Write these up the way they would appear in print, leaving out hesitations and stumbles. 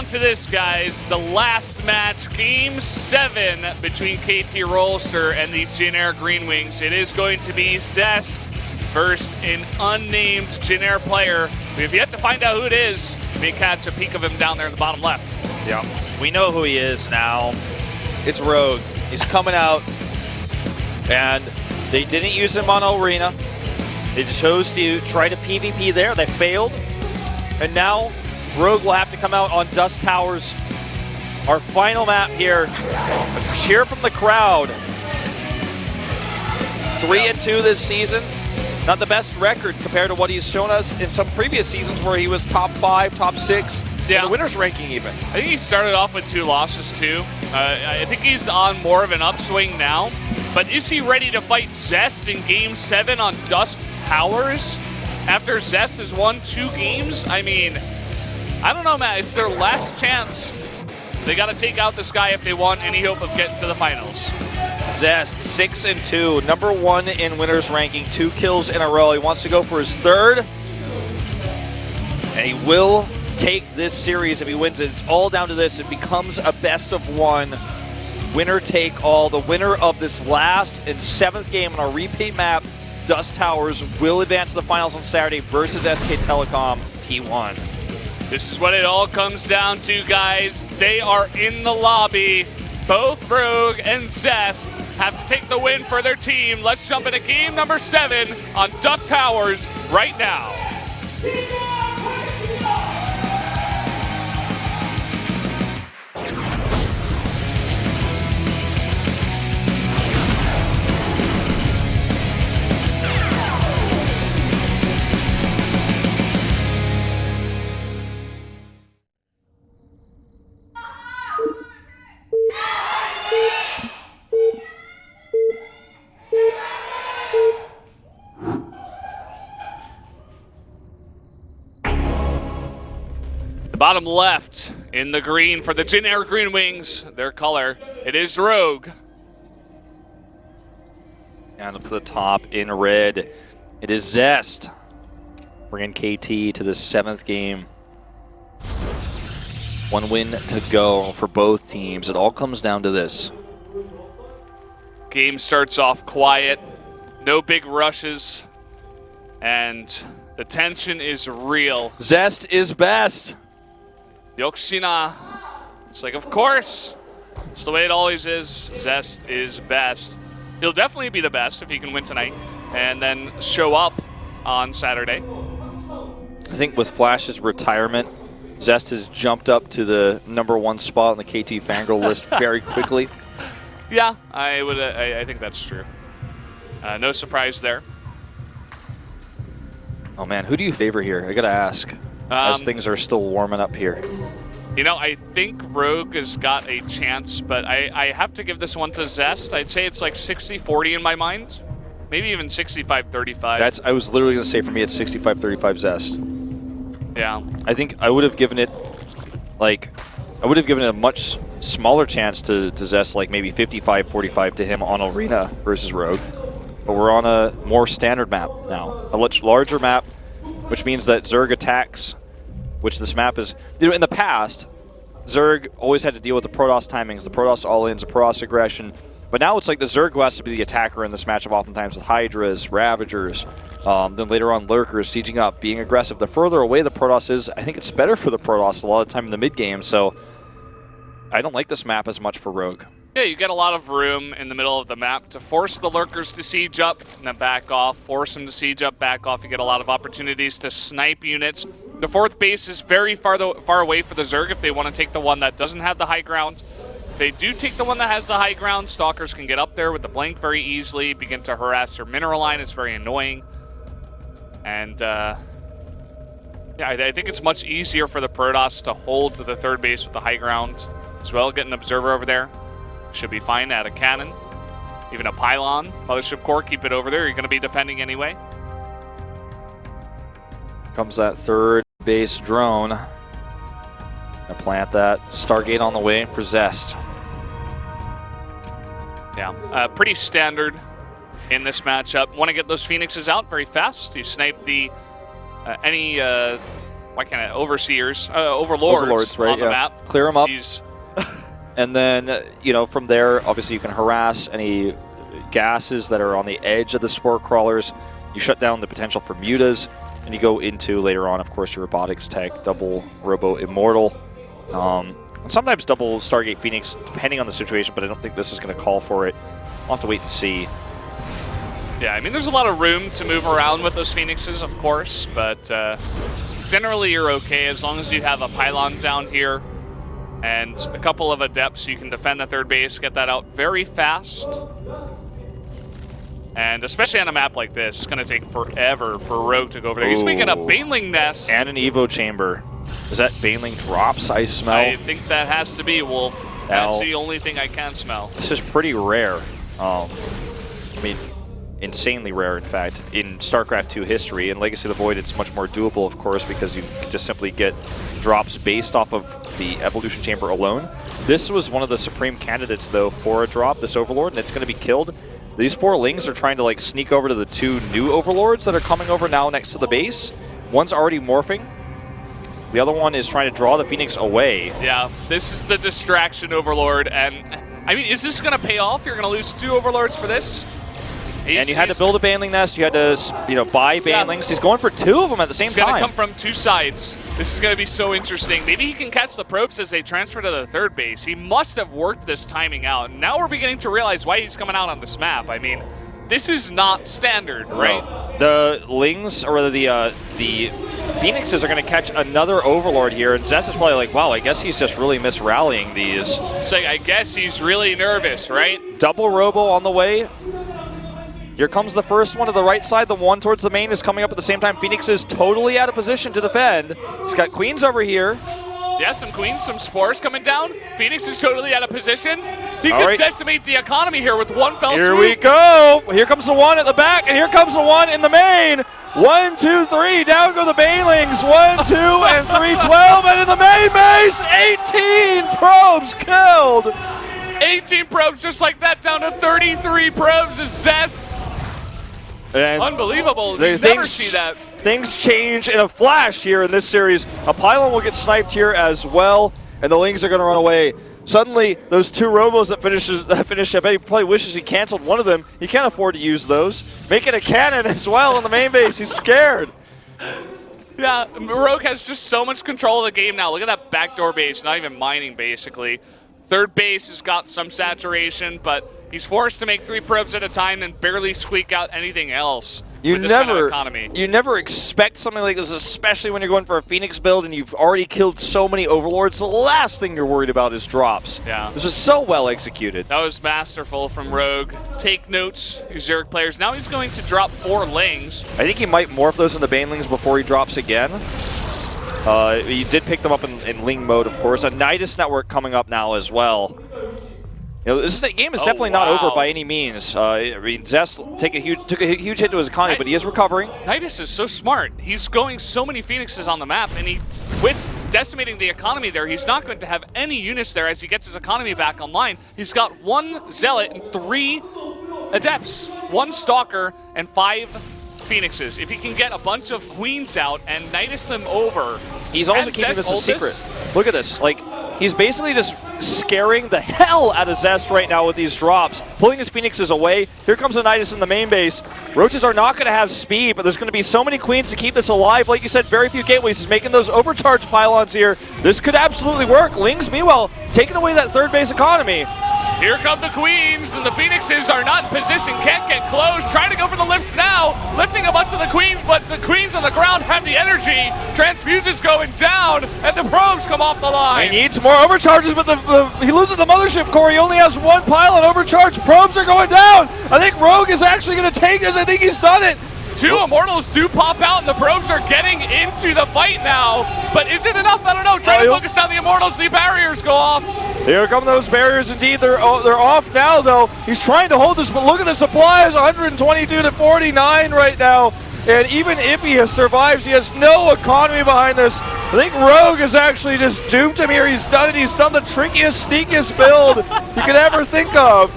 down to this, guys. The last match, Game 7 between KT Rolster and the Jin Air Green Wings. It is going to be Zest versus an unnamed Jin Air player. We have yet to find out who it is. You may catch a peek of him down there in the bottom left. Yeah, we know who he is now. It's Rogue. He's coming out, and they didn't use him on Arena. They chose to try to PvP there. They failed, and now Rogue will have to come out on Dusk Towers. Our final map here. A cheer from the crowd. 3-2 this season. Not the best record compared to what he's shown us in some previous seasons where he was top 5, top 6, in the winners ranking even. I think he started off with 2 losses too. I think he's on more of an upswing now. But is he ready to fight Zest in Game 7 on Dusk Towers? After Zest has won 2 games? I mean, I don't know, Matt. It's their last chance. They got to take out this guy if they want any hope of getting to the finals. Zest, 6-2, #1 in winners ranking, 2 kills in a row. He wants to go for his 3rd, and he will take this series if he wins it. It's all down to this. It becomes a best-of-1, winner take all. The winner of this last and 7th game on a repeat map, Dusk Towers, will advance to the finals on Saturday versus SK Telecom T1. This is what it all comes down to, guys. They are in the lobby. Both Rogue and Zest have to take the win for their team. Let's jump into game number 7 on Dusk Towers right now. The bottom left in the green for the Jin Air Green Wings, their color. It is Rogue. And up to the top in red, it is Zest. Bringing KT to the 7th game. 1 win to go for both teams. It all comes down to this. Game starts off quiet, no big rushes, and the tension is real. Zest is best. Yoshina. It's like, of course. It's the way it always is. Zest is best. He'll definitely be the best if he can win tonight and then show up on Saturday. I think with Flash's retirement, Zest has jumped up to the #1 spot on the KT Fangirl list very quickly. Yeah, I think that's true. No surprise there. Oh man, who do you favor here? I gotta ask. As things are still warming up here. You know, I think Rogue has got a chance, but I have to give this one to Zest. I'd say it's like 60-40 in my mind. Maybe even 65-35. I was literally going to say for me it's 65-35 Zest. Yeah. I think I would have given it, a much smaller chance to Zest, like maybe 55-45 to him on Arena versus Rogue. But we're on a more standard map now. A much larger map, which means that Zerg attacks, which this map is, in the past, Zerg always had to deal with the Protoss timings, the Protoss all-ins, the Protoss aggression, but now it's like the Zerg who has to be the attacker in this matchup oftentimes with Hydras, Ravagers, then later on Lurkers, sieging up, being aggressive. The further away the Protoss is, I think it's better for the Protoss a lot of the time in the mid-game, so I don't like this map as much for Rogue. Yeah, you get a lot of room in the middle of the map to force the Lurkers to siege up and then back off, force them to siege up, back off. You get a lot of opportunities to snipe units. The 4th base is very far away for the Zerg if they want to take the one that doesn't have the high ground. If they do take the one that has the high ground, Stalkers can get up there with the Blink very easily, begin to harass your mineral line. It's very annoying. And yeah, I think it's much easier for the Protoss to hold to the 3rd base with the high ground as well. Get an observer over there. Should be fine. Add a cannon. Even a pylon. Mothership core, keep it over there. You're going to be defending anyway. Comes that 3rd base drone. Gonna plant that. Stargate on the way for Zest. Yeah, pretty standard in this matchup. Want to get those Phoenixes out very fast. You snipe the any why can't I? Overseers, overlords right, on the map. Clear them up. Jeez. And then, you know, from there, obviously you can harass any gases that are on the edge of the spore crawlers. You shut down the potential for mutas, and you go into, later on, of course, your robotics tech, double Robo Immortal. Sometimes double Stargate Phoenix, depending on the situation, but I don't think this is going to call for it. I'll have to wait and see. Yeah, I mean, there's a lot of room to move around with those Phoenixes, of course, but generally you're okay as long as you have a pylon down here and a couple of adepts. You can defend the third base, get that out very fast. And especially on a map like this, it's going to take forever for Rogue to go over there. He's making a Baneling nest. And an Evo chamber. Is that Baneling drops, I smell? I think that has to be, Wolf. That's the only thing I can smell. This is pretty rare. I mean, insanely rare, in fact, in StarCraft 2 history. In Legacy of the Void, it's much more doable, of course, because you can just simply get drops based off of the Evolution Chamber alone. This was one of the supreme candidates, though, for a drop, this Overlord, and it's going to be killed. These 4 Lings are trying to like sneak over to the 2 new Overlords that are coming over now next to the base. One's already morphing. The other one is trying to draw the Phoenix away. Yeah, this is the distraction Overlord, and I mean, is this going to pay off? You're going to lose 2 Overlords for this? And you had to build a Baneling nest. You had to, you know, buy Banelings. He's going for 2 of them at the same time. It's going to come from 2 sides. This is going to be so interesting. Maybe he can catch the probes as they transfer to the third base. He must have worked this timing out. And now we're beginning to realize why he's coming out on this map. I mean, this is not standard, right? No. The Lings, or rather the Phoenixes are going to catch another Overlord here. And Zest is probably like, wow, I guess he's just really misrallying these. So I guess he's really nervous, right? Double Robo on the way. Here comes the first one to the right side. The one towards the main is coming up at the same time. Phoenix is totally out of position to defend. He's got Queens over here. Yeah, some Queens, some Spores coming down. Phoenix is totally out of position. He could decimate the economy here with one fell swoop. Here we go. Here comes the one at the back, and here comes the one in the main. 1, 2, 3. Down go the Banelings. 1, 2, and 3, 12. And in the main base, 18 probes killed. 18 probes just like that, down to 33 probes is Zest. And unbelievable. You never see that. Things change in a flash here in this series. A pylon will get sniped here as well, and the Lings are going to run away. Suddenly, those 2 Robos that finished, I bet he probably wishes he canceled one of them. He can't afford to use those. Making a cannon as well on the main base. He's scared. Yeah, Rogue has just so much control of the game now. Look at that backdoor base, not even mining, basically. Third base has got some saturation, but he's forced to make 3 probes at a time and barely squeak out anything else with this kind of economy. You never expect something like this, especially when you're going for a Phoenix build and you've already killed so many Overlords. The last thing you're worried about is drops. Yeah. This is so well executed. That was masterful from Rogue. Take notes, you Zerg players. Now he's going to drop 4 Lings. I think he might morph those into Banelings before he drops again. He did pick them up in Ling mode, of course. A Nidus network coming up now as well. You know, this game is definitely not over by any means. I mean, Zest took a huge hit to his economy, but he is recovering. Nidus is so smart. He's going so many Phoenixes on the map, and with decimating the economy there, he's not going to have any units there as he gets his economy back online. He's got 1 Zealot and 3 Adepts, 1 Stalker, and 5 Phoenixes. If he can get a bunch of Queens out and Nidus them over. He's also keeping this a secret. Look at this. Like, he's basically just scaring the hell out of Zest right now with these drops, pulling his Phoenixes away. Here comes a Nidus in the main base. Roaches are not going to have speed, but there's going to be so many Queens to keep this alive. Like you said, very few gateways. He's making those overcharged pylons here. This could absolutely work. Lings, meanwhile, taking away that third base economy. Here come the Queens, and the Phoenixes are not in position, can't get close, trying to go for the lifts now, lifting a bunch of the Queens, but the Queens on the ground have the energy. Transfuse is going down, and the probes come off the line. He needs more overcharges, but he loses the mothership core. He only has 1 pylon overcharged. Probes are going down. I think Rogue is actually going to take this. I think he's done it. 2 Immortals do pop out, and the probes are getting into the fight now. But is it enough? I don't know. Trying to focus down the Immortals. The barriers go off. Here come those barriers. Indeed, they're off now, though. He's trying to hold this, but look at the supplies. 122 to 49 right now. And even if he survives, he has no economy behind this. I think Rogue has actually just doomed him here. He's done it. He's done the trickiest, sneakiest build you could ever think of.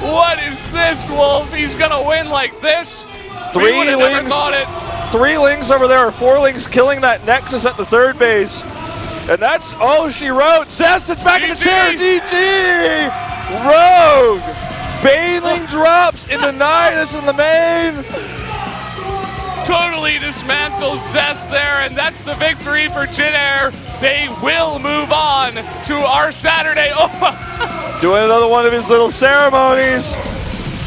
What is this, Wolf? He's going to win like this? 3 Lings, 3 Lings over there, or 4 Lings killing that Nexus at the third base. And that's all she wrote. Zest, it's back in the chair. GG! Rogue! Baneling drops in the Nidus in the main. Totally dismantles Zest there, and that's the victory for Jin Air. They will move on to our Saturday. Oh. Doing another one of his little ceremonies.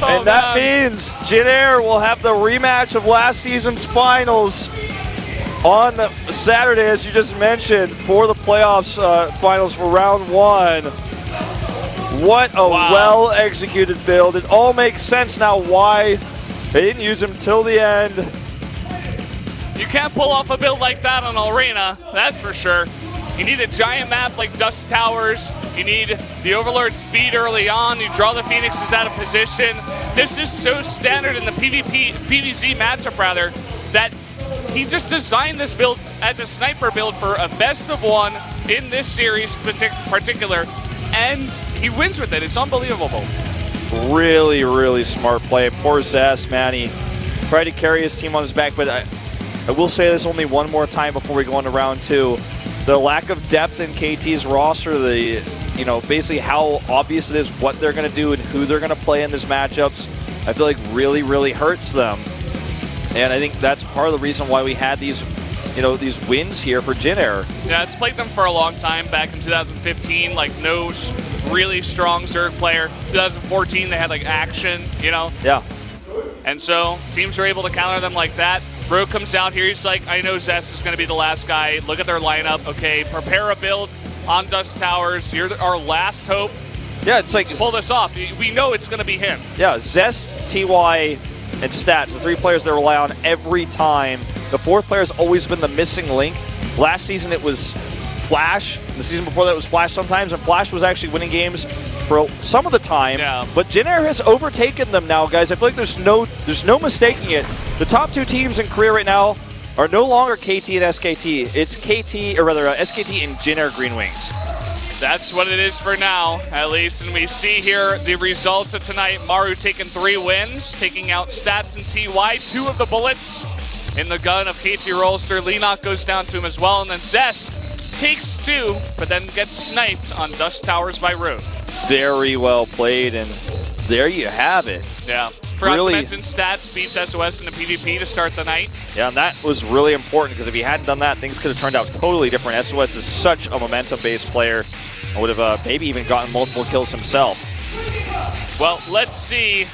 Oh, and that means Jin Air will have the rematch of last season's finals on the Saturday, as you just mentioned, for the playoffs finals for round 1. What a well-executed build. It all makes sense now why they didn't use him till the end. You can't pull off a build like that on Arena, that's for sure. You need a giant map like Dusk Towers. You need the Overlord speed early on. You draw the Phoenixes out of position. This is so standard in the PvZ matchup, rather, that he just designed this build as a sniper build for a best of 1 in this series particular, and he wins with it. It's unbelievable. Really, really smart play. Poor Zest, man. He tried to carry his team on his back, but I will say this only one more time before we go into round 2. The lack of depth in KT's roster, basically how obvious it is what they're going to do and who they're going to play in these matchups, I feel like really, really hurts them. And I think that's part of the reason why we had these, these wins here for Jin Air. Yeah, it's plagued them for a long time. Back in 2015, like no really strong Zerg player. 2014, they had like Action, Yeah. And so teams are able to counter them like that. Rogue comes out here, he's like, I know Zest is going to be the last guy. Look at their lineup. Okay, prepare a build on Dusk Towers. You're our last hope. Yeah, it's like... pull this off. We know it's going to be him. Yeah, Zest, TY, and Stats, the 3 players they rely on every time. The 4th player's always been the missing link. Last season it was Flash. The season before that was Flash sometimes, and Flash was actually winning games for some of the time. Yeah. But Jin Air has overtaken them now, guys. I feel like there's no mistaking it. The top 2 teams in Korea right now are no longer KT and SKT. It's SKT and Jin Air Green Wings. That's what it is for now, at least. And we see here the results of tonight. Maru taking 3 wins, taking out Stats and TY. 2 of the bullets in the gun of KT Rolster. Leenock goes down to him as well. And then Zest takes 2, but then gets sniped on Dusk Towers by Rogue. Very well played, and there you have it. Yeah. Forgot to mention Stats beats SOS in the PvP to start the night. Yeah, and that was really important because if he hadn't done that, things could have turned out totally different. SOS is such a momentum-based player and would have maybe even gotten multiple kills himself. Well, let's see